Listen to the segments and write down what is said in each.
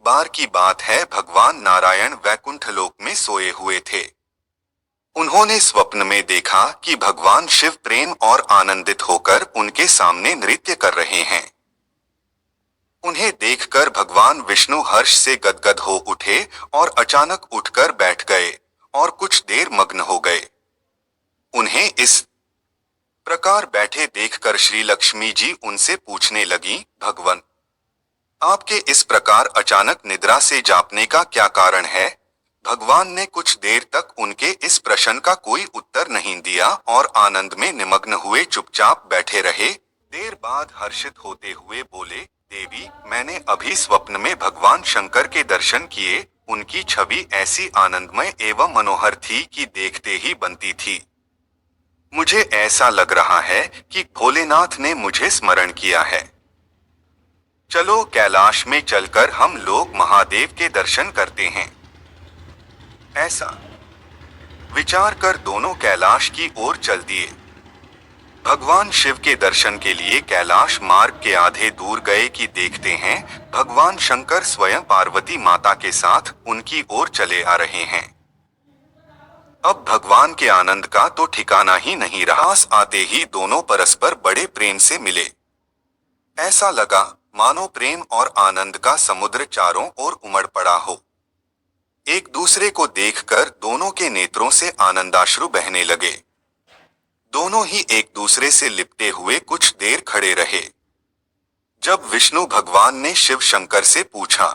बार की बात है, भगवान नारायण वैकुंठ लोक में सोए हुए थे। उन्होंने स्वप्न में देखा कि भगवान शिव प्रेम और आनंदित होकर उनके सामने नृत्य कर रहे हैं। उन्हें देखकर भगवान विष्णु हर्ष से गदगद हो उठे और अचानक उठकर बैठ गए और कुछ देर मग्न हो गए। उन्हें इस प्रकार बैठे देखकर श्री लक्ष्मी जी उनसे पूछने लगी, भगवान, आपके इस प्रकार अचानक निद्रा से जागने का क्या कारण है? भगवान ने कुछ देर तक उनके इस प्रश्न का कोई उत्तर नहीं दिया और आनंद में निमग्न हुए चुपचाप बैठे रहे। देर बाद हर्षित होते हुए बोले, देवी, मैंने अभी स्वप्न में भगवान शंकर के दर्शन किए। उनकी छवि ऐसी आनंदमय एवं मनोहर थी कि देखते ही बनती थी। मुझे ऐसा लग रहा है कि भोलेनाथ ने मुझे स्मरण किया है। चलो कैलाश में चलकर हम लोग महादेव के दर्शन करते हैं। ऐसा विचार कर दोनों कैलाश की ओर चल दिए। भगवान शिव के दर्शन के लिए कैलाश मार्ग के आधे दूर गए कि देखते हैं भगवान शंकर स्वयं पार्वती माता के साथ उनकी ओर चले आ रहे हैं। अब भगवान के आनंद का तो ठिकाना ही नहीं रहा। पास आते ही दोनों परस्पर बड़े प्रेम से मिले। ऐसा लगा मानो प्रेम और आनंद का समुद्र चारों ओर उमड़ पड़ा हो। एक दूसरे को देखकर दोनों के नेत्रों से आनंदाश्रु बहने लगे। दोनों ही एक दूसरे से लिपटे हुए कुछ देर खड़े रहे। जब विष्णु भगवान ने शिव शंकर से पूछा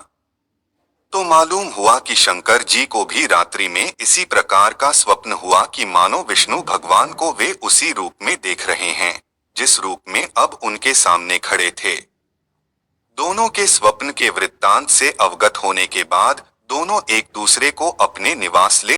तो मालूम हुआ कि शंकर जी को भी रात्रि में इसी प्रकार का स्वप्न हुआ कि मानो विष्णु भगवान को वे उसी रूप में देख रहे हैं जिस रूप में अब उनके सामने खड़े थे। दोनों के स्वप्न के वृत्तांत से अवगत होने के बाद दोनों एक दूसरे को अपने निवास ले